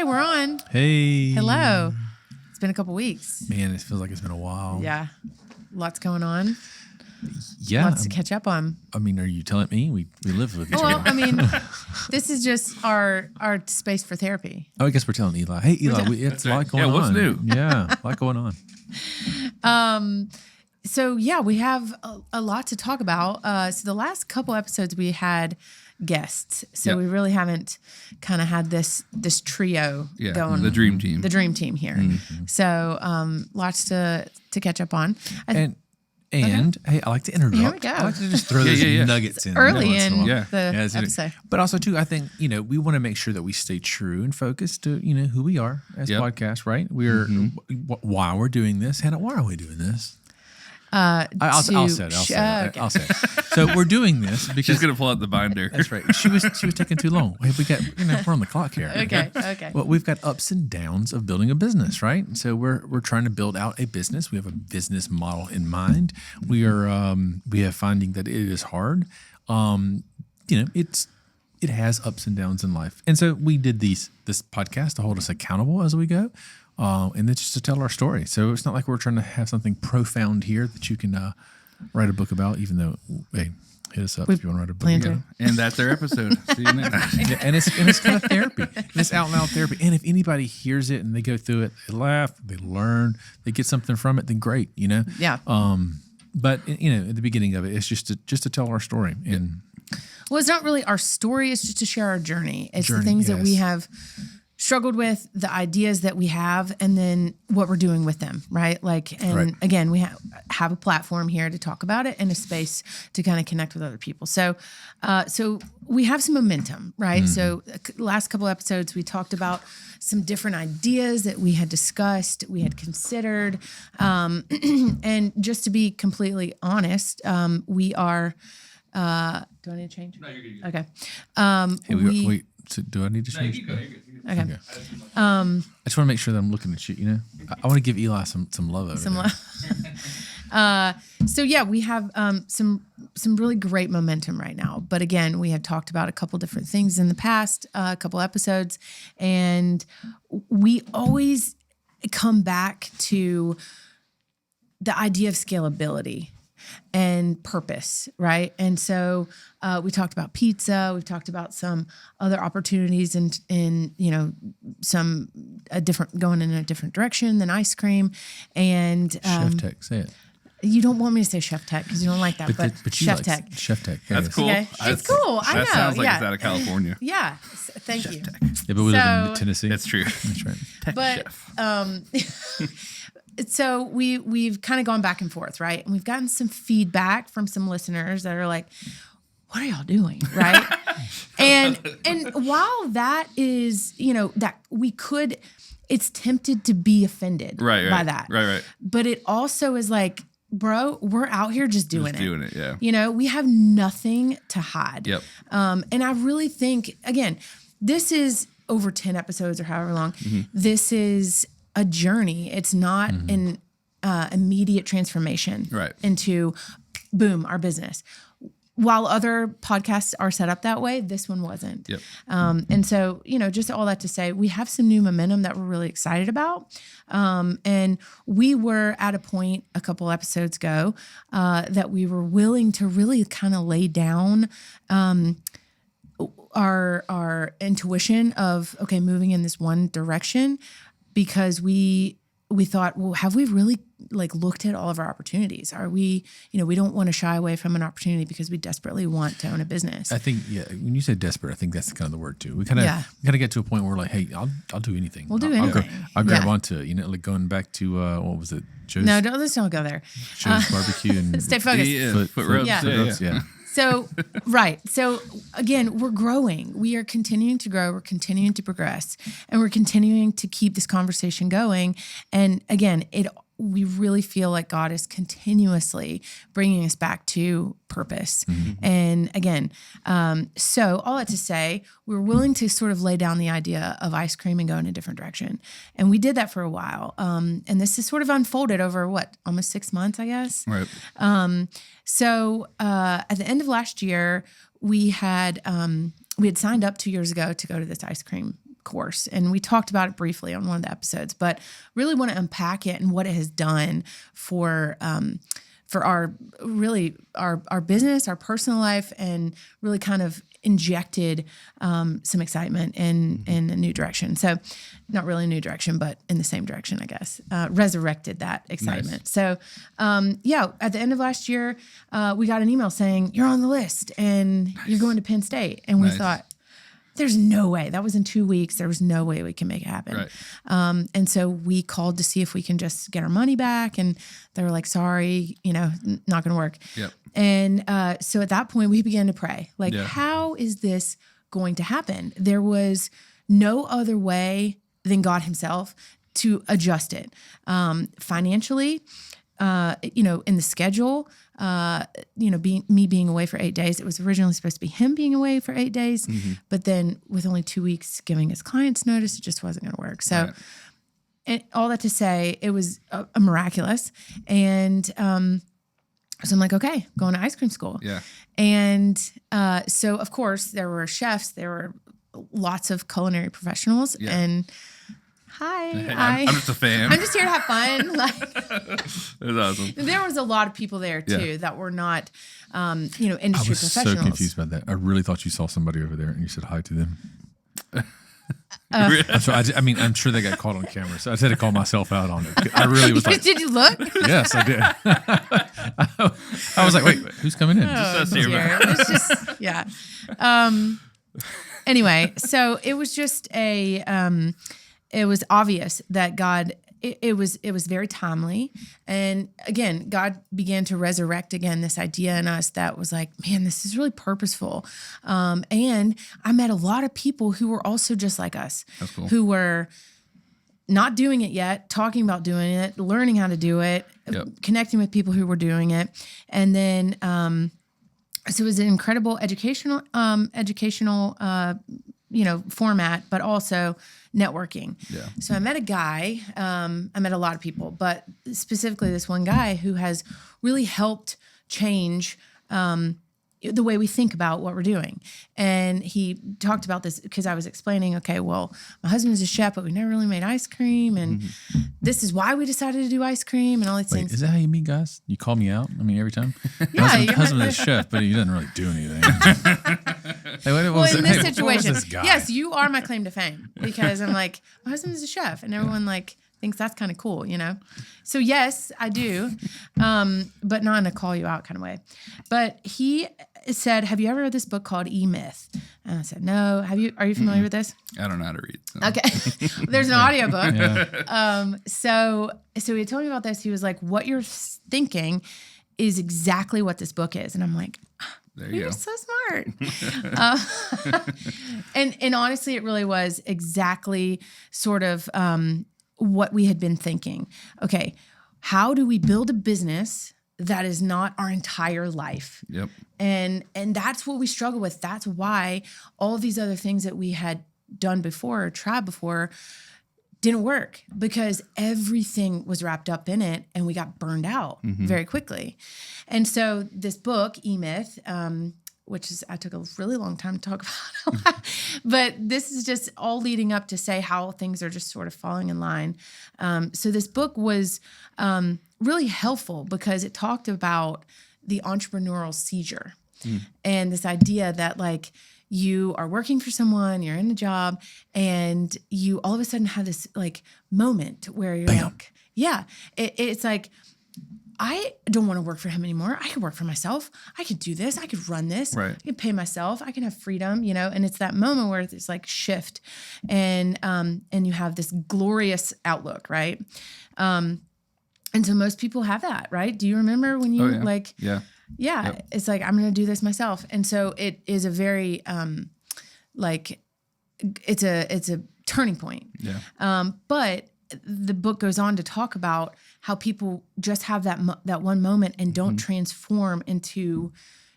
Okay, we're on. Hey. Hello. It's been a couple weeks. Man, it feels like it's been a while. Yeah. Lots going on. Yeah. Lots to catch up on. I mean, are you telling me we live with each Well, other? I mean, this is just our space for therapy. Oh, I guess we're telling Eli. Hey, Eli, it's a lot going on. Yeah, what's new? Yeah, a lot going on. So yeah, we have a lot to talk about. So the last couple episodes we had guests. So Yep. we really haven't kind of had this trio going. The dream team. The dream team here. So lots to catch up on. And hey, I like to interrupt. Here we go. I like to just throw those nuggets in Early once in a while. the so- episode. But also too, I think we want to make sure that we stay true and focused to who we are as a podcast, right? We're why we're doing this. Hannah, why are we doing this? I'll say it. Okay. I'll say it. So we're doing this because She's gonna pull out the binder. That's right. She was taking too long. Hey, we got we're on the clock here. Okay. Well, we've got ups and downs of building a business, right? So we're trying to build out a business. We have a business model in mind. We are finding that it is hard. It has ups and downs in life, and so we did this podcast to hold us accountable as we go. And it's just to tell our story. So it's not like we're trying to have something profound here that you can write a book about, even though, hey, hit us up if you want to write a book. plan to. And that's our episode. See you next. Yeah, and it's kind of therapy. And it's out and out therapy. And if anybody hears it and they go through it, they laugh, they learn, they get something from it, then great, Yeah. But at the beginning of it, it's just to tell our story. And Well, it's not really our story. It's just to share our journey. It's the Journey, things that we yes. have struggled with, the ideas that we have, and then what we're doing with them, right? Right. Again, we have a platform here to talk about it and a space to kind of connect with other people. So we have some momentum, right? So last couple episodes, we talked about some different ideas that we had discussed, we had considered. And just to be completely honest, we are, do I need to change? No, you're good. Okay. hey, wait, so do I need to change? You're good. Okay. I just want to make sure that I'm looking at you. I want to give Eli some love over Some there. So yeah, we have some really great momentum right now. But again, we have talked about a couple different things in the past, a couple episodes, and we always come back to the idea of scalability and purpose, right? And so we talked about pizza. We've talked about some other opportunities in some going in a different direction than ice cream. And Chef Tech, say it. you don't want me to say Chef Tech because you don't like that, but she Chef likes Tech. Chef Tech. That's cool. Okay. It's cool. I know. That sounds like yeah. it's out of California. Yeah. Thank you. Yeah, but we live So- in Tennessee. That's true. That's right. Tech But chef. so we've kind of gone back and forth, right? And we've gotten some feedback from some listeners that are like, what are y'all doing? Right. and while that is, that we could, it's tempted to be offended by that. Right. But it also is like, bro, we're out here just doing it. Yeah. We have nothing to hide. Yep. And I really think, again, this is over 10 episodes or however long. This is a journey. It's not an immediate transformation into, boom, our business. While other podcasts are set up that way, this one wasn't. Yep. And so, just all that to say, we have some new momentum that we're really excited about. And we were at a point a couple episodes ago that we were willing to really kind of lay down our intuition of, okay, moving in this one direction, because we thought, well, have we really looked at all of our opportunities? Are we, we don't want to shy away from an opportunity because we desperately want to own a business. I think, when you say desperate, I think that's kind of the word too. We kind of get to a point where we're like, hey, I'll do anything. We'll do anything. I'll grab onto it. Like going back to what was it? Joe's, No, let's don't go there. Joe's barbecue and Stay focused. Foot rubs. Yeah. So, right. So again, we're growing. We are continuing to grow. We're continuing to progress, and we're continuing to keep this conversation going. And again, we really feel like God is continuously bringing us back to purpose. And again, so all that to say, we're willing to sort of lay down the idea of ice cream and go in a different direction. And we did that for a while. And this has sort of unfolded over almost 6 months, I guess. Right. So at the end of last year, we had signed up 2 years ago to go to this ice cream course. And we talked about it briefly on one of the episodes, but really want to unpack it and what it has done for our business, our personal life, and really kind of injected some excitement in a new direction. So not really a new direction, but in the same direction, I guess, resurrected that excitement. Nice. So at the end of last year, we got an email saying, you're on the list and you're going to Penn State. And we Nice. thought, there's no way. That was in 2 weeks. There was no way we can make it happen. Right. And so we called to see if we can just get our money back. And they were like, sorry, not going to work. Yep. And so at that point, we began to pray. Like, Yeah. how is this going to happen? There was no other way than God himself to adjust it. Financially, in the schedule, being away for 8 days. It was originally supposed to be him being away for 8 days, but then with only 2 weeks giving his clients notice, it just wasn't going to work. So, Right. and all that to say, it was a miraculous. And so I'm like, okay, going to ice cream school. Yeah. And so, of course, there were chefs, there were lots of culinary professionals, Yeah. and hi, I'm just a fan. I'm just here to have fun. Like, That's awesome. there was a lot of people there too Yeah. that were not, I industry was so professionals. confused about that. I really thought you saw somebody over there and you said hi to them. Really? I'm sure they got caught on camera, so I had to call myself out on it. I really was like, Did you look? yes, I did. I was like, wait, who's coming in? Oh, us here, dear. It's just, yeah. Anyway, so it was just it was obvious that God, it was very timely. And again, God began to resurrect again this idea in us that was like, man, this is really purposeful. And I met a lot of people who were also just like us, That's cool. who were not doing it yet, talking about doing it, learning how to do it, Yep. connecting with people who were doing it. And then, so it was an incredible educational, format, but also networking. Yeah. So I met a guy, I met a lot of people, but specifically this one guy who has really helped change the way we think about what we're doing. And he talked about this because I was explaining, okay, well, my husband is a chef, but we never really made ice cream. And this is why we decided to do ice cream and all these Wait, things. is that how you meet guys? You call me out? I mean, every time? Yeah, Husband is a chef, but he doesn't really do anything. Hey, Well, in this what was situation, this guy? yes, you are my claim to fame because I'm like, my husband is a chef, and everyone like thinks that's kind of cool, So yes, I do, but not in a call you out kind of way. But he said, "Have you ever read this book called E-Myth?" And I said, "No. Are you familiar with this?" I don't know how to read. So. Okay, there's an audiobook. Yeah. So he told me about this. He was like, "What you're thinking is exactly what this book is," and I'm like, There you "You're go. so smart." And honestly, it really was exactly sort of what we had been thinking. Okay, how do we build a business that is not our entire life? Yep. And that's what we struggle with. That's why all of these other things that we had done before or tried before didn't work, because everything was wrapped up in it and we got burned out very quickly. And so this book, E-Myth, which is, I took a really long time to talk about, but this is just all leading up to say how things are just sort of falling in line. So this book was really helpful because it talked about the entrepreneurial seizure and this idea that like you are working for someone, you're in a job, and you all of a sudden have this like moment where you're like, yeah, it's like, I don't want to work for him anymore. I could work for myself. I could do this. I could run this. Right. I could pay myself. I can have freedom, and it's that moment where it's like shift and you have this glorious outlook, right? And so most people have that, right? Do you remember when you Yeah. Yep. it's like, I'm going to do this myself. And so it is a very, it's a turning point. Yeah. But the book goes on to talk about how people just have that one moment and don't transform into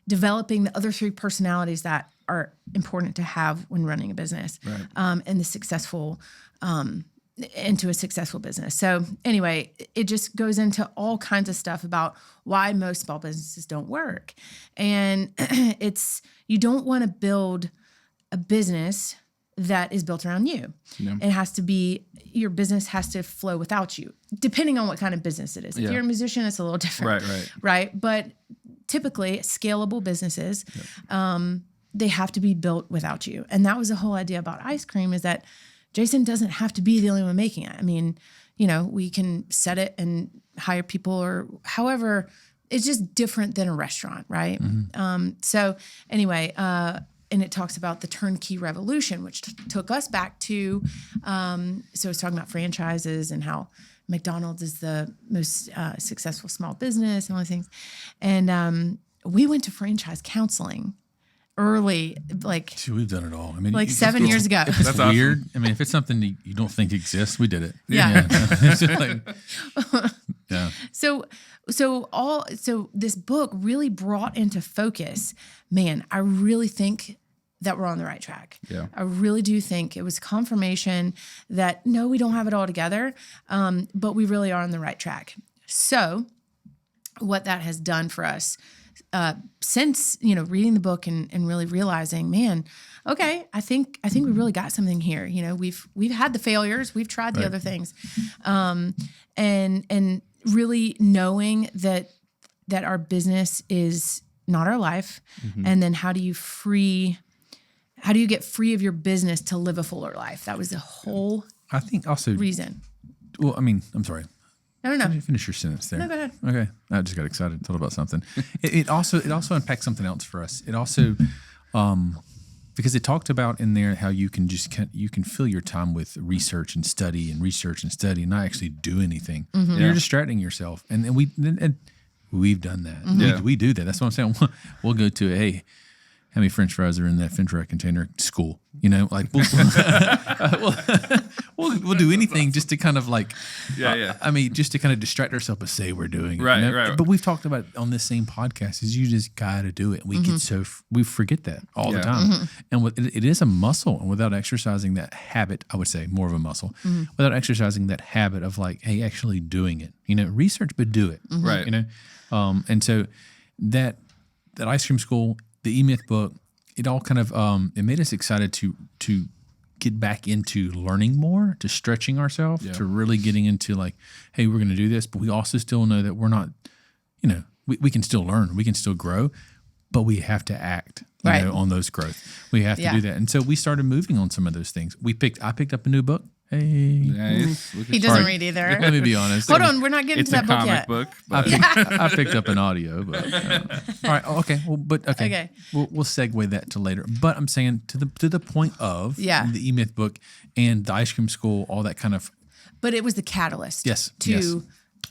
developing the other three personalities that are important to have when running a business, Right. and the successful, into a successful business. So anyway, it just goes into all kinds of stuff about why most small businesses don't work. And you don't want to build a business that is built around you. Yeah. It has to be, your business has to flow without you, depending on what kind of business it is. If Yeah. you're a musician, it's a little different. Right. But typically scalable businesses, they have to be built without you. And that was the whole idea about ice cream, is that Jason doesn't have to be the only one making it. I mean, we can set it and hire people, or however, it's just different than a restaurant, right? So anyway, and it talks about the turnkey revolution, which took us back to, so it's talking about franchises and how McDonald's is the most successful small business and all these things. And we went to franchise counseling early, like we've done it all. I mean, like 7 years ago. If it's weird. I mean, if it's something you don't think exists, we did it. Yeah. It's just like, yeah. So this book really brought into focus, man, I really think that we're on the right track. Yeah. I really do think it was confirmation that no, we don't have it all together, but we really are on the right track. So what that has done for us since, reading the book and really realizing, man, okay, I think we really got something here. We've had the failures, we've tried the other things, and really knowing that our business is not our life, and then how do you get free of your business to live a fuller life? That was the whole I think also reason. Well, I mean, I'm sorry. No. Finish your sentence there. No, go ahead. Okay, I just got excited. Thought about something. It also unpacks something else for us. It also, because it talked about in there how you can fill your time with research and study and not actually do anything. You're distracting yourself, and we've done that. Yeah. We do that. That's what I'm saying. We'll go to hey, how many French fries are in that French fry container? School, like we'll do anything just to kind of like, I mean, just to kind of distract ourselves, but say we're doing it. Right. But we've talked about on this same podcast is you just got to do it. We get we forget that all the time, and it is a muscle. And without exercising that habit, I would say more of a muscle. Without exercising that habit of like, hey, actually doing it. Research, but do it. Right. And so that ice cream school, the E-Myth book, it all kind of it made us excited to get back into learning more, to stretching ourselves, to really getting into like, hey, we're going to do this, but we also still know that we're not, we can still learn, we can still grow, but we have to act on those growth. We have to do that. And so we started moving on some of those things. I picked up a new book. Hey. Nice. He doesn't read either. Let me be honest. Hold on, we're not getting It's to a that book comic yet. book. I picked up an audio, but all right. Okay. Well, but okay. We'll segue that to later. But I'm saying to the point of the E-Myth book and the ice cream school, all that kind of. But it was the catalyst. To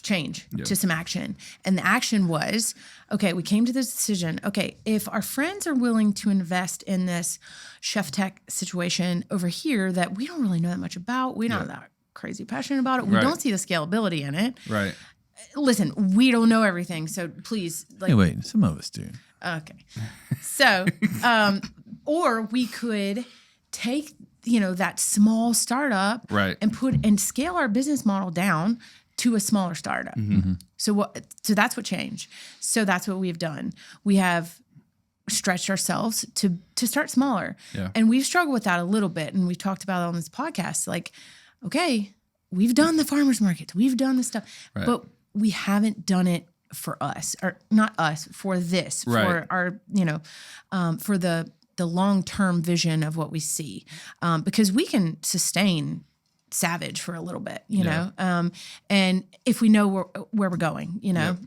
change, to some action. And the action was, okay, we came to this decision. Okay, if our friends are willing to invest in this chef tech situation over here that we don't really know that much about, we're not that crazy passionate about it, we don't see the scalability in it. Right. Listen, we don't know everything, so please. Hey, wait, some of us do. Okay. So, or we could take, that small startup and scale our business model down to a smaller startup. So that's what changed. So that's what we've done. We have stretched ourselves to start smaller. Yeah. And we've struggled with that a little bit. And we've talked about it on this podcast. Like, okay, we've done the farmers markets, we've done this stuff, but we haven't done it for us, or not us, for this, for our, for the long-term vision of what we see. Because we can sustain Savage for a little bit, you know, and if we know where we're going,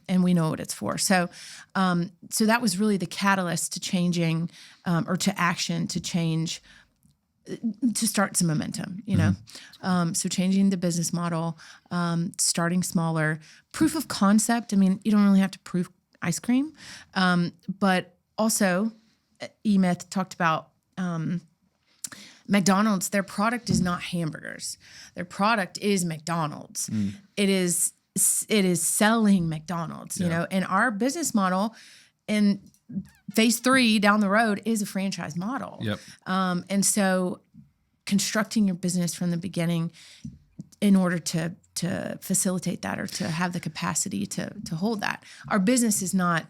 and we know what it's for. So that was really the catalyst to changing, or to action, to change, to start some momentum, so changing the business model, starting smaller, proof of concept. I mean, you don't really have to prove ice cream, but also E-Myth talked about, McDonald's, their product is not hamburgers. Their product is McDonald's. It is selling McDonald's, and our business model in phase 3 down the road is a franchise model. Yep. And so constructing your business from the beginning in order to facilitate that, or to have the capacity to hold that. Our business is not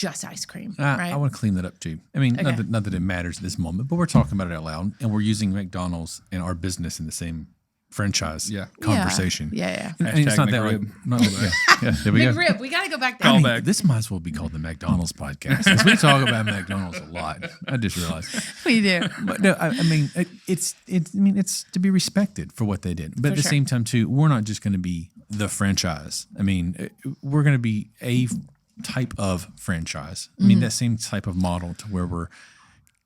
just ice cream, right? I want to clean that up too. I mean, Okay. not that it matters at this moment, but we're talking about it out loud, and we're using McDonald's and our business in the same franchise conversation. Yeah. And it's not that McRib. there we go. McRib. We got to go back there. Call I mean, back. this might as well be called the McDonald's podcast because we talk about McDonald's a lot. I just realized. We do. But no, I mean, it's to be respected for what they did. But For at the sure. same time, too, we're not just going to be the franchise. I mean, we're going to be a type of franchise. I mean, that same type of model to where we're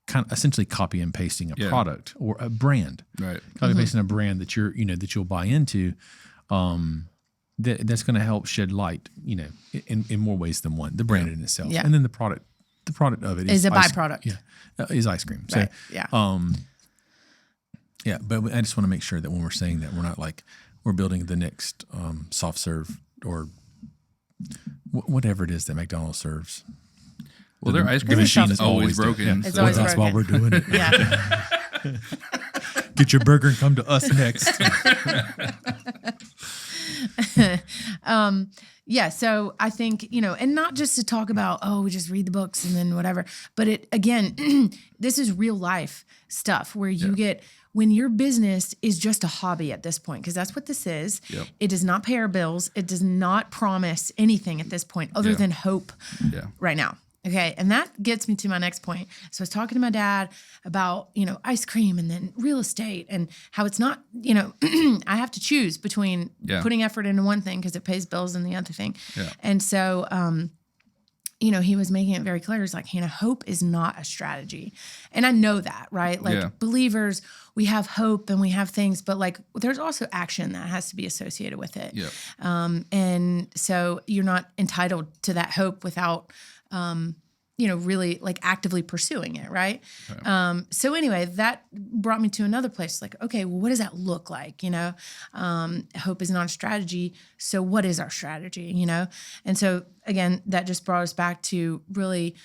kind of essentially copy and pasting a product or a brand. Right. Copy and pasting a brand that that you'll buy into. That's going to help shed light, in more ways than one. The brand in itself, Yeah. and then the product of it Is a ice- byproduct. is ice cream. Right. So, but I just want to make sure that when we're saying that, we're not like we're building the next soft serve or whatever it is that McDonald's serves. Well, their ice the cream machine machine is is always always broken. It's so always That's why broken. we're doing it. Yeah. Get your burger and come to us next. Yeah. So I think, and not just to talk about, we just read the books and then whatever, but again, this is real life stuff where you get, when your business is just a hobby at this point, because that's what this is. Yep. It does not pay our bills. It does not promise anything at this point other than hope right now. Okay. And that gets me to my next point. So I was talking to my dad about, ice cream and then real estate and how it's not, I have to choose between putting effort into one thing because it pays bills and the other thing. Yeah. And so, he was making it very clear. He's like, Hannah, hope is not a strategy. And I know that, right? Like believers, we have hope and we have things, but like there's also action that has to be associated with it. Yeah. And so you're not entitled to that hope without, really like actively pursuing it. Right. So anyway, that brought me to another place. Like, okay, well, what does that look like? Hope is not a strategy. So what is our strategy? And so again, that just brought us back to really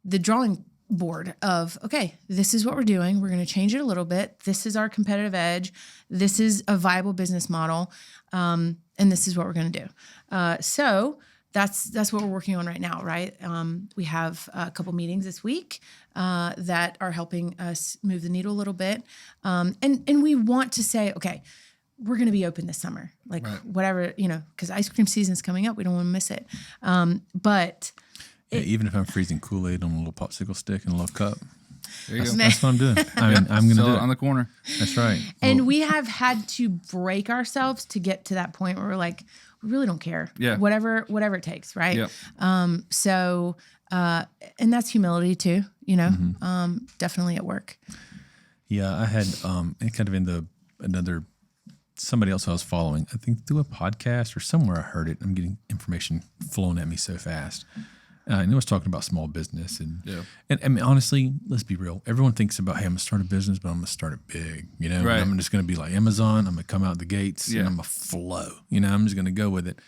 the drawing board of, okay, this is what we're doing. We're going to change it a little bit. This is our competitive edge. This is a viable business model. And this is what we're going to do. So that's what we're working on right now, right? We have a couple meetings this week that are helping us move the needle a little bit. And we want to say, okay, we're going to be open this summer, like whatever, because ice cream season's coming up. We don't want to miss it. But even if I'm freezing Kool-Aid on a little popsicle stick and a little cup, There you go. that's what I'm doing. I mean, I'm going to Sell do it it. on the corner. That's right. And we have had to break ourselves to get to that point where we're like, we really don't care. Yeah. Whatever it takes, right? Yep. So and that's humility too, definitely at work. Yeah, I had kind of in another somebody else I was following, I think through a podcast or somewhere I heard it. I'm getting information flowing at me so fast. And it was talking about small business and I mean, honestly, let's be real. Everyone thinks about, hey, I'm gonna start a business, but I'm gonna start it big. Right. I'm just gonna be like Amazon. I'm gonna come out the gates and I'm gonna flow. I'm just gonna go with it.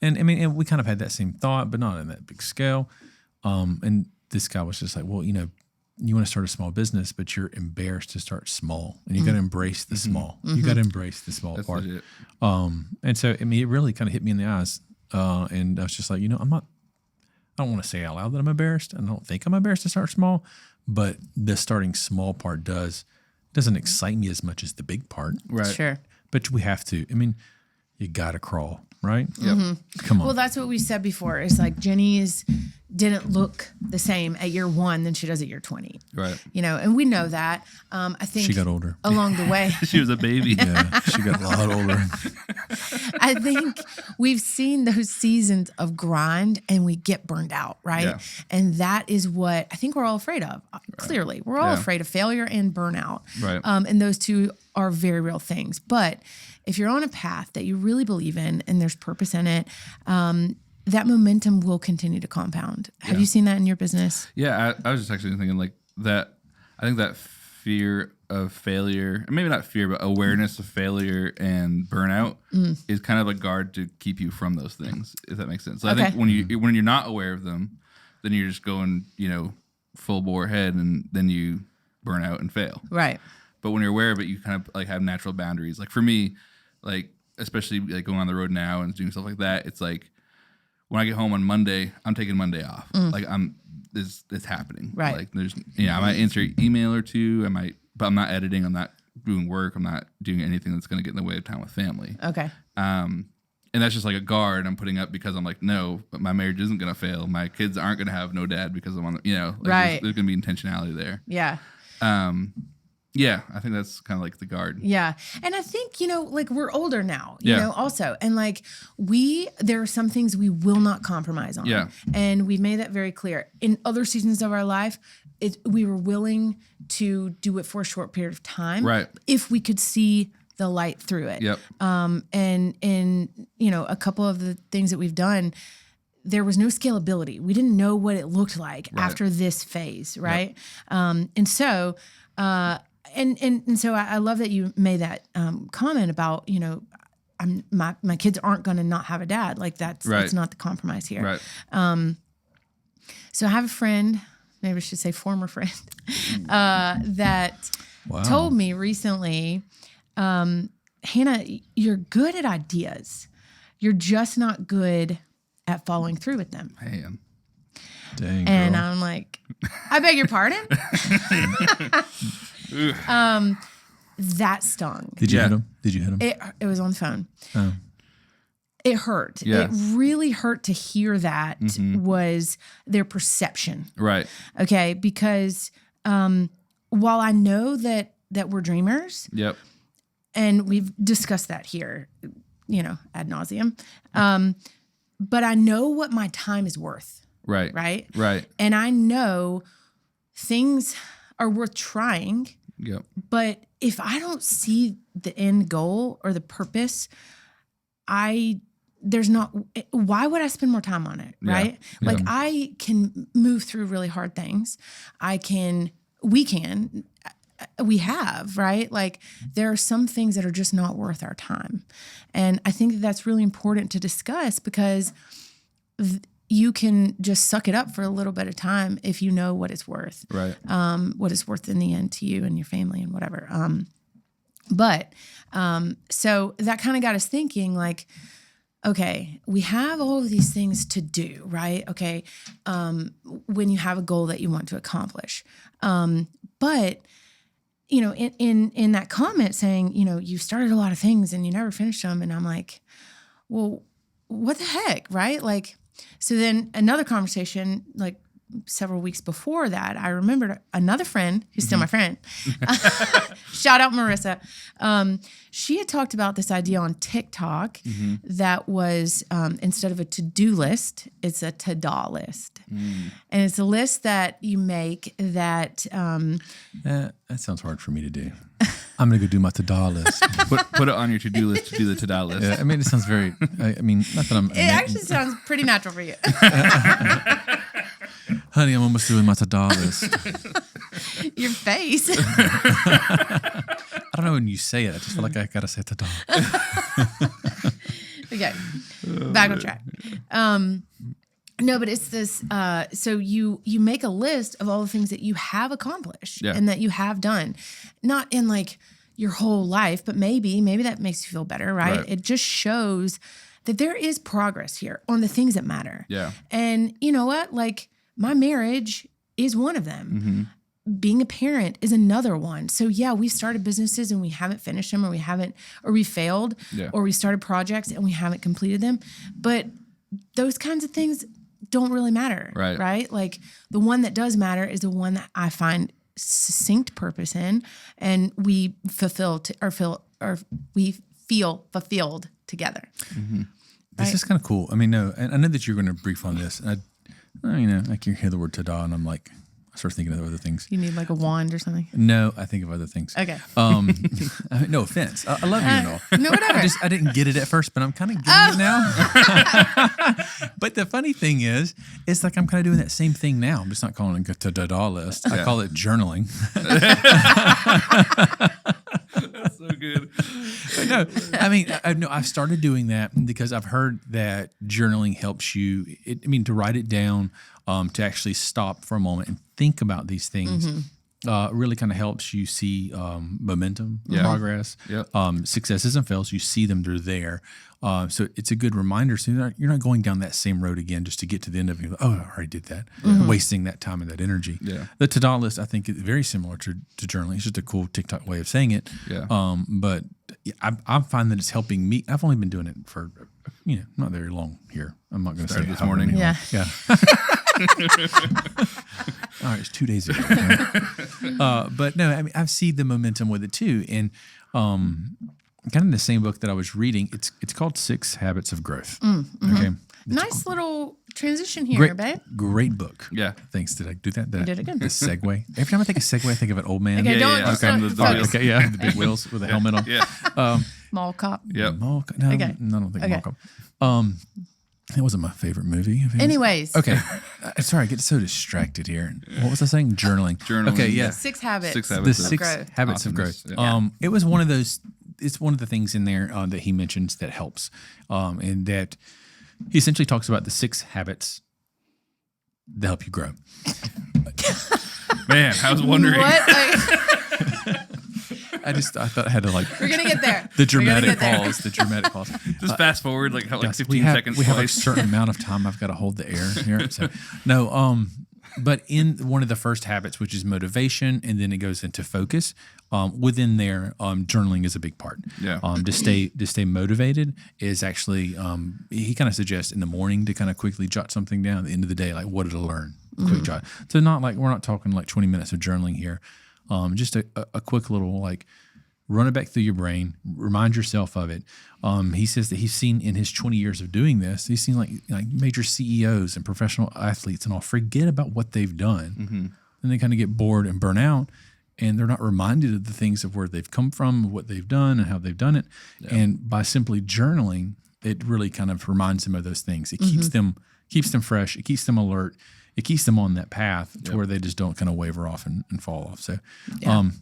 And I mean, and we kind of had that same thought, but not on that big scale. And this guy was just like, well, you want to start a small business, but you're embarrassed to start small, and you got to embrace the small. You got to embrace the small That's part. legit. And so, I mean, it really kind of hit me in the eyes. And I was just like, I don't want to say out loud that I'm embarrassed. I don't think I'm embarrassed to start small, but the starting small part doesn't excite me as much as the big part. Right. Sure. But we have to. I mean, you got to crawl, right? Yep. Come on. Well, that's what we said before. Is like Jenny didn't look the same at year 1 than she does at year 20. Right. And we know that. I think She got older. along the way. She was a baby. Yeah, she got a lot older. I think we've seen those seasons of grind and we get burned out, right? Yeah. And that is what I think we're all afraid of. Clearly, we're all afraid of failure and burnout. Right. And those two are very real things. But if you're on a path that you really believe in and there's purpose in it, that momentum will continue to compound. Have you seen that in your business? Yeah, I was just actually thinking like that. I think that fear of failure, maybe not fear, but awareness of failure and burnout is kind of a guard to keep you from those things, if that makes sense. So I think when you're not aware of them, then you're just going, full bore ahead, and then you burn out and fail. Right. But when you're aware of it, you kind of like have natural boundaries. Like for me, like especially like going on the road now and doing stuff like that, it's like when I get home on Monday, I'm taking Monday off. Like it's happening. Right. Like there's, I might answer an email or two. But I'm not editing. I'm not doing work. I'm not doing anything that's going to get in the way of time with family. Okay. And that's just like a guard I'm putting up because I'm like, no, but my marriage isn't going to fail. My kids aren't going to have no dad because I'm on, Right. There's going to be intentionality there. Yeah. Yeah, I think that's kind of like the guard. Yeah. And I think, like we're older now, Yeah. also. And like there are some things we will not compromise on. Yeah. And we made that very clear. In other seasons of our life, we were willing to do it for a short period of time. Right. If we could see the light through it. Yep. And a couple of the things that we've done, there was no scalability. We didn't know what it looked like after this phase. Right. Yep. And so I love that you made that comment about, my kids aren't going to not have a dad. Like that's not the compromise here. Right. So I have a friend, maybe I should say former friend, that told me recently, Hannah, you're good at ideas. You're just not good at following through with them. Man. Dang, and girl. I'm like, I beg your pardon? That stung. Did you hit him? It was on the phone. Oh. It hurt. Yeah. It really hurt to hear that was their perception. Right. Okay. Because while I know that we're dreamers, Yep. and we've discussed that here, ad nauseum, but I know what my time is worth. Right. Right. Right. And I know things are worth trying. Yep. But if I don't see the end goal or the purpose, why would I spend more time on it? Right. Yeah. Like I can move through really hard things. We have, right? Like there are some things that are just not worth our time. And I think that's really important to discuss because you can just suck it up for a little bit of time if you know what it's worth. Right. What it's worth in the end to you and your family and whatever. So that kind of got us thinking like, okay, we have all of these things to do, right? Okay. When you have a goal that you want to accomplish. But in that comment saying, you started a lot of things and you never finished them. And I'm like, well, what the heck? Right. Like, so then another conversation, like several weeks before that, I remembered another friend who's still my friend. Shout out Marissa. She had talked about this idea on TikTok that was instead of a to-do list, it's a to-da list. And it's a list that you make that... that sounds hard for me to do. I'm going to go do my to-da list. Put it on your to-do list to do the to-da list. Yeah, I mean, it sounds very... not that I'm... It actually sounds pretty natural for you. Honey, I'm almost doing my to-da list. Your face. I don't know when you say it. I just feel like I got to say to-da. Okay. Back on track. No, but it's this, so you make a list of all the things that you have accomplished and that you have done. Not in like your whole life, but maybe that makes you feel better, right? It just shows that there is progress here on the things that matter. Yeah. And you know what? Like my marriage is one of them. Being a parent is another one. So yeah, we started businesses and we haven't finished them or we failed or we started projects and we haven't completed them. But those kinds of things don't really matter, right? Like the one that does matter is the one that I find succinct purpose in, and we we feel fulfilled together. This is kind of cool. I mean, no, and I know that you're going to brief on this. And I can hear the word "tada," and I'm like, I start thinking of other things. You need like a wand or something? No, I think of other things. Okay. No offense. I love you and all. No, whatever. I didn't get it at first, but I'm kind of getting it now. But the funny thing is, it's like I'm kind of doing that same thing now. I'm just not calling it a to-da list. I call it journaling. That's so good. But no, I mean, I've started doing that because I've heard that journaling helps you. To write it down, to actually stop for a moment and think about these things. Really kind of helps you see momentum, progress, successes and fails. You see them; they're there. So it's a good reminder. So you're not going down that same road again just to get to the end of it. Oh, I already did that. Wasting that time and that energy. Yeah. The to-do list, I think, is very similar to journaling. It's just a cool TikTok way of saying it. Yeah. But I find that it's helping me. I've only been doing it for, not very long here. I'm not going to say Started this how morning. many long. Yeah. All right, it's 2 days ago. Right? But no, I mean, I've seen the momentum with it too. And kind of the same book that I was reading, it's called 6 Habits of Growth. Okay. Nice little transition here, babe. Great book. Yeah. Thanks. Did I do that? You did it good. The segue. Every time I think of segue, I think of an old man. Okay, don't. yeah. Just Okay, don't the focus. wheels. Okay, yeah, the big wheels with a helmet on. Yeah. Mall cop. Yep. No, Okay. I don't think Okay. Mall Cop. That wasn't my favorite movie. of his. Anyways. Okay. Sorry, I get so distracted here. What was I saying? Journaling. Journaling. Okay, yeah. 6 habits. 6 The habits. 6 growth. habits of growth. Awesomeness, It was one of those. It's one of the things in there that he mentions that helps, and that he essentially talks about the 6 habits that help you grow. Man, I was wondering. What? I thought I had to We're gonna get there. the We're dramatic gonna get there. pause. The dramatic pause. Just fast forward like Yes, 15 we have, seconds. We have a twice. certain amount of time. I've got to hold the air here. So no, but in one of the first habits, which is motivation, and then it goes into focus. Within there, journaling is a big part. Yeah. To stay motivated is actually he kind of suggests in the morning to kind of quickly jot something down. At the end of the day, like what did I learn? Quick jot. So not like we're not talking like 20 minutes of journaling here. Just a quick little like run it back through your brain, remind yourself of it. He says that he's seen in his 20 years of doing this, he's seen like major CEOs and professional athletes and all forget about what they've done. And they kind of get bored and burn out, and they're not reminded of the things of where they've come from, what they've done and how they've done it. Yeah. And by simply journaling, it really kind of reminds them of those things. It keeps them fresh. It keeps them alert. It keeps them on that path to where they just don't kind of waver off and fall off. So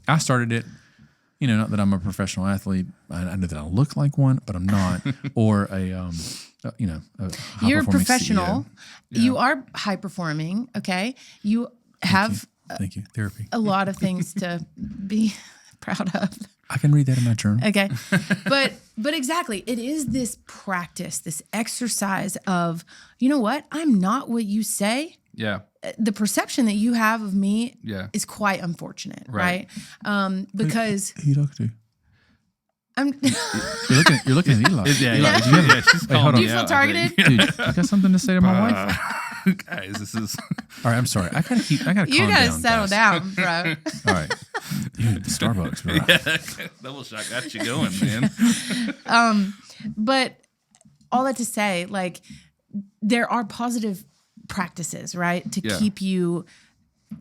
I started it, not that I'm a professional athlete. I know that I look like one, but I'm not, or a You're high-performing professional. CEO. You are high performing. Okay. You have Thank you. Therapy. a lot of things to be proud of. I can read that in my journal. Okay. But exactly. It is this practice, this exercise of, you know what? I'm not what you say. Yeah. The perception that you have of me Yeah. is quite unfortunate, Right. right? Because Who you talking to? I'm. You're looking at Eli. Yeah. Eli, do you have- She's calling hold on. Do you feel targeted? Dude, you got something to say to my wife? Guys, this is. All right, I'm sorry. I gotta You calm gotta down. settle guys. down, bro. All right. Dude, Starbucks, bro. Double shot got you going, man. But all that to say, like, there are positive practices, right, to keep you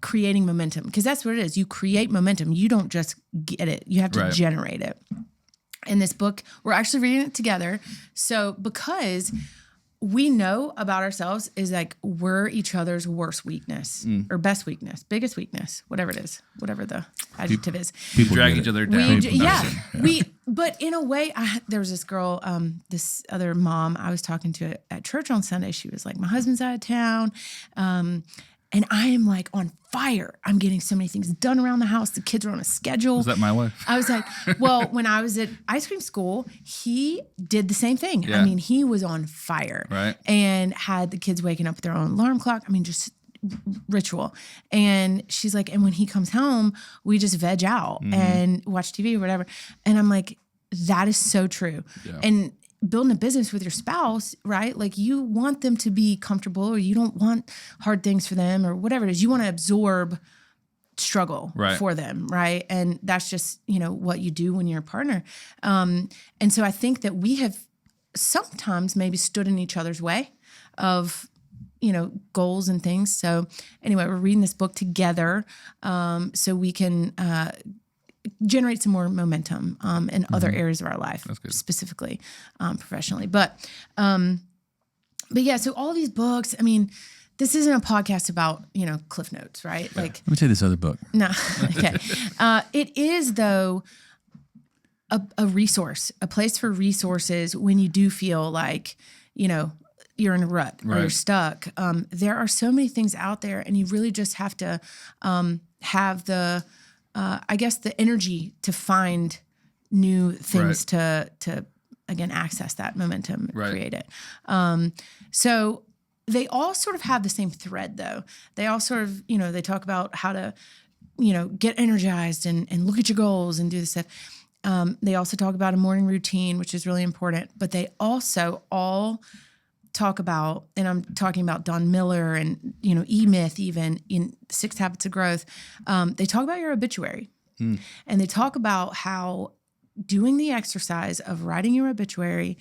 creating momentum, because that's what it is. You create momentum. You don't just get it. You have to generate it. In this book, we're actually reading it together. So because we know about ourselves is like we're each other's worst weekness or best weakness, biggest weakness, whatever it is, whatever the adjective is. People Drag get each it. other down. But in a way, there was this girl, this other mom I was talking to at church on Sunday. She was like, my husband's out of town. And I am like on fire. I'm getting so many things done around the house. The kids are on a schedule. Was that my wife? I was like, well, when I was at ice cream school, he did the same thing. Yeah. I mean, he was on fire. Right. And had the kids waking up with their own alarm clock. I mean, just ritual. And she's like, and when he comes home, we just veg out and watch TV or whatever. And I'm like, that is so true. Yeah. And building a business with your spouse, right? Like you want them to be comfortable, or you don't want hard things for them, or whatever it is. You want to absorb struggle for them, right? And that's just, what you do when you're a partner. And so I think that we have sometimes maybe stood in each other's way of, goals and things. So anyway, we're reading this book together so we can generate some more momentum in other areas of our life, specifically professionally. But yeah, so all these books, I mean, this isn't a podcast about, Cliff Notes, right? Yeah. Like, Let me tell you this other book. No. Okay. It is, though, a resource, a place for resources when you do feel like, you're in a rut or you're stuck. There are so many things out there, and you really just have to have the, the energy to find new things to again, access that momentum, Right. create it. So they all sort of have the same thread, though. They all sort of, they talk about how to, get energized and look at your goals and do this stuff. They also talk about a morning routine, which is really important. But they also all talk about, and I'm talking about Don Miller and, E-Myth, even in 6 Habits of Growth. They talk about your obituary. And they talk about how doing the exercise of writing your obituary,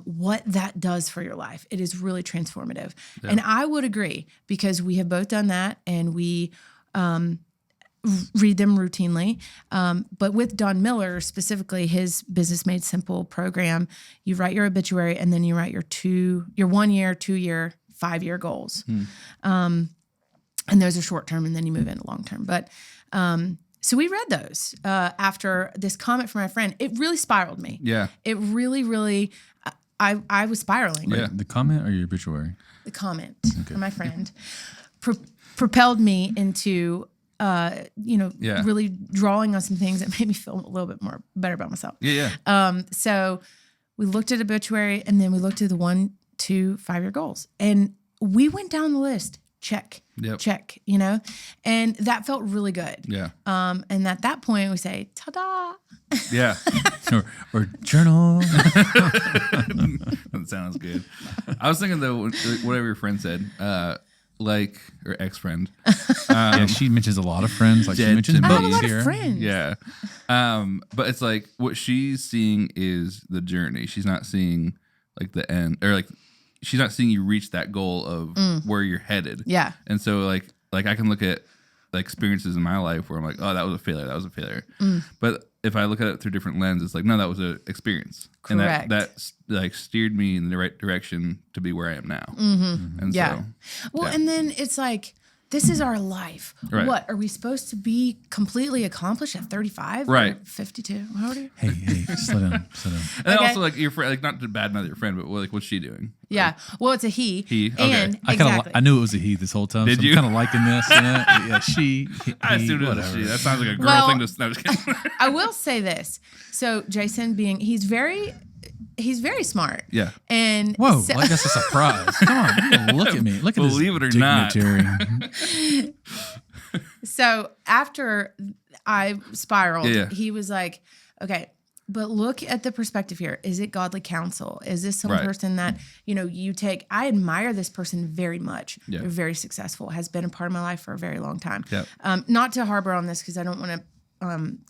what that does for your life. It is really transformative. Yeah. And I would agree, because we have both done that, and we read them routinely. But with Don Miller specifically, his Business Made Simple program, you write your obituary, and then you write your 1 year, 2 year, 5 year goals. And those are short term, and then you move into long term. But so we read those after this comment from my friend. It really spiraled me. Yeah. It really, really, I was spiraling. Wait, the comment or your obituary? The comment from my friend propelled me into, really drawing on some things that made me feel a little bit more better about myself. Yeah. So we looked at obituary, and then we looked at the 1, 2, 5 year goals, and we went down the list. Check, check, and that felt really good. Yeah. And at that point we say, ta-da. Yeah. or journal. That sounds good. I was thinking though, whatever your friend said, or ex-friend. Yeah, she mentions a lot of friends. Like she Dead mentions to me. I have a books lot here. of friends. Yeah. But it's like what she's seeing is the journey. She's not seeing like the end, or like she's not seeing you reach that goal of where you're headed. Yeah. And so like I can look at like experiences in my life where I'm like, oh, that was a failure. That was a failure. But if I look at it through different lenses, it's like, no, that was an experience. Correct. And that like steered me in the right direction to be where I am now. And Yeah. so, And then it's like, this is our life. Right. What, are we supposed to be completely accomplished at 35? Right. Or 52? How old are you? Hey, slow down. And then also like your friend, like not to badmouth your friend, but like what's she doing? Yeah. Well, it's a he. He, okay. And I knew it was a he this whole time. Did so you? I'm kind of liking this. Yeah, she. I assumed it was a she. That sounds like a girl thing to. No, I'm just kidding. I will say this. So Jason he's very smart. Yeah. And Whoa, so, like that's a surprise. Come on, look at me. Look at Believe this it or not. dignitary. so after I spiraled, Yeah. he was like, okay, but look at the perspective here. Is it godly counsel? Is this some Right. person that, you take? I admire this person very much. Yeah. They're very successful, has been a part of my life for a very long time. Yep. Not to harbor on this because I don't want to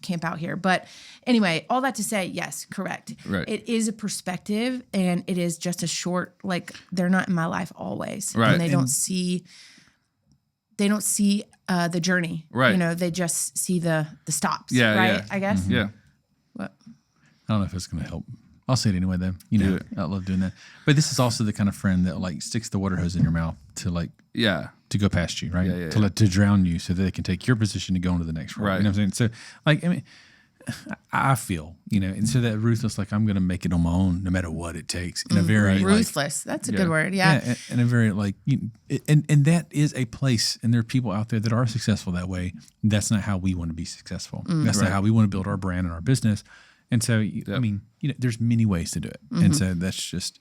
camp out here. But anyway, all that to say, yes, correct. Right. It is a perspective, and it is just a short, like they're not in my life always. Right. And they don't see the journey. Right. They just see the stops. Yeah, Right. yeah. I guess. Yeah. What? I don't know if it's going to help. I'll say it anyway, though. Do it. I love doing that. But this is also the kind of friend that like sticks the water hose in your mouth Yeah. to go past you, right? Yeah, yeah, to drown you, so that they can take your position to go into the next role. Right. You know what I'm saying? So, like, I mean, I feel, and so that ruthless, like I'm going to make it on my own, no matter what it takes. In a very like, Ruthless. That's a good word. Yeah. in a very like, and that is a place, and there are people out there that are successful that way. That's not how we want to be successful. That's not how we want to build our brand and our business. And so, I mean, there's many ways to do it. And so that's just,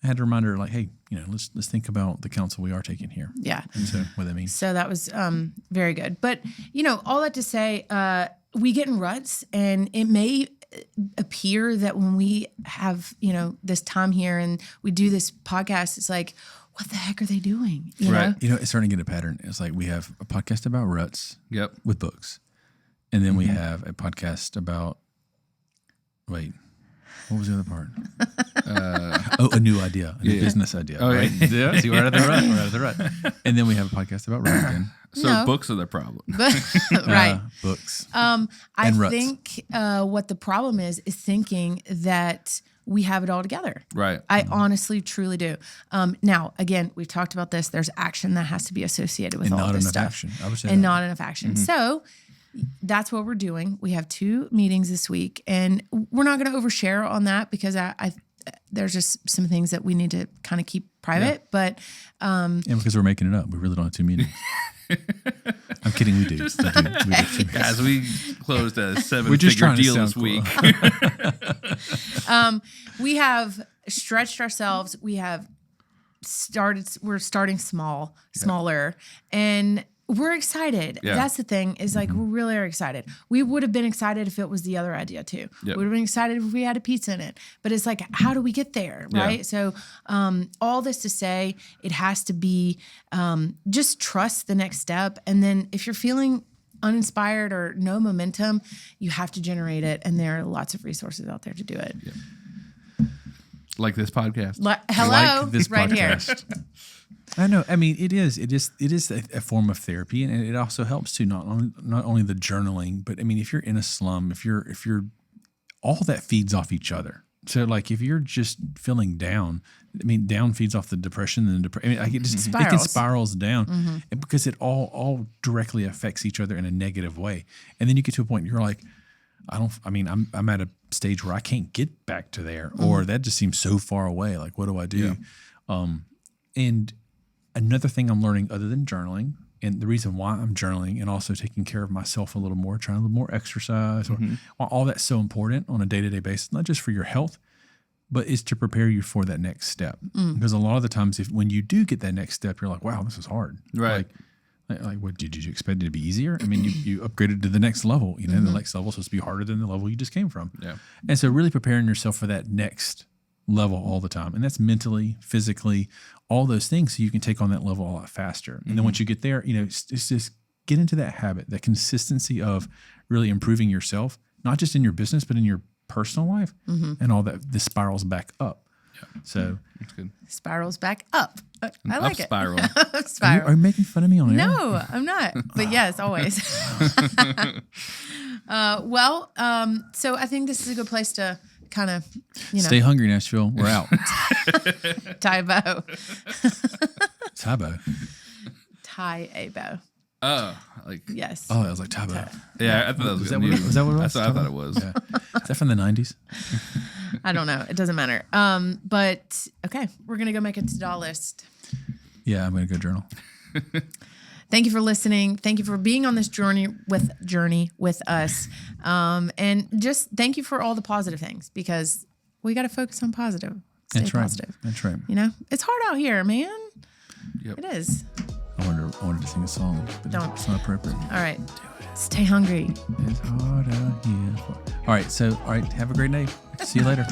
I had to remind her, like, hey, let's think about the counsel we are taking here. Yeah. And so what that means. So that was very good. But, all that to say, we get in ruts, and it may appear that when we have, this time here and we do this podcast, it's like, what the heck are they doing? You know? It's starting to get a pattern. It's like we have a podcast about ruts with books. And then we have a podcast about, wait, what was the other part? A new idea, a new business idea. Oh, right? yeah. See, we're out of the rut. And then we have a podcast about rut again. So No. books are the problem. Right. Books. I And ruts. think what the problem is thinking that we have it all together. Right. I honestly, truly do. Now, again, we've talked about this. There's action that has to be associated with And all not this enough stuff. action. I would say and that. not enough action. So that's what we're doing. We have 2 meetings this week, and we're not going to overshare on that because I there's just some things that we need to kind of keep private. But And because we're making it up, we really don't have 2 meetings. I'm kidding. We do. Guys, we closed a We're just 7-figure trying to deal sound this cool. week. We have stretched ourselves. We're starting smaller, and we're excited. Yeah. That's the thing is like, we really are excited. We would have been excited if it was the other idea too. Yep. We would have been excited if we had a pizza in it, but it's like, how do we get there? Yeah. Right. So, all this to say, it has to be, just trust the next step. And then if you're feeling uninspired or no momentum, you have to generate it. And there are lots of resources out there to do it. Yeah. Like this podcast. Hello, Like this right podcast. here. I know. I mean, it is a form of therapy, and it also helps to not only the journaling, but I mean, if you're in a slum, if you're all that feeds off each other. So, like, if you're just feeling down, I mean, down feeds off the depression, and it can spirals down, and because it all directly affects each other in a negative way, and then you get to a point you're like, I'm at a stage where I can't get back to there, or that just seems so far away. Like, what do I do? Yeah. And another thing I'm learning other than journaling, and the reason why I'm journaling and also taking care of myself a little more, trying a little more exercise, or all that's so important on a day-to-day basis, not just for your health, but is to prepare you for that next step. Because a lot of the times when you do get that next step, you're like, wow, this is hard. Right. Like what did you expect it to be easier? I mean, you upgraded to the next level, the next level is supposed to be harder than the level you just came from. Yeah. And so really preparing yourself for that next level all the time. And that's mentally, physically, all those things, so you can take on that level a lot faster. And then once you get there, it's just get into that habit, that consistency of really improving yourself, not just in your business, but in your personal life, and all that. This spirals back up. Yeah. So That's good. Spirals back up. I like it. Spiral. Spiral. are you making fun of me on air? No, I'm not. But yes, always. So I think this is a good place to kind of, Stay hungry, Nashville. We're out. tie a bow. Tybo. Tie a bow. Oh, like Yes. Oh, that was like Tybo. yeah. I thought that was Was good that what it- news. was that what it was? That's what I thought it was. Yeah. Is that from the 90s? I don't know. It doesn't matter. But okay, we're going to go make a to-do list. Yeah, I'm going to go journal. Thank you for listening. Thank you for being on this journey with us. And just thank you for all the positive things, because we got to focus on positive. Stay That's right. positive. That's right. It's hard out here, man. Yep. It is. I wanted to sing a song, but Don't. it's not appropriate. All right. Stay hungry. It's hard out here. All right. Have a great day. See you later.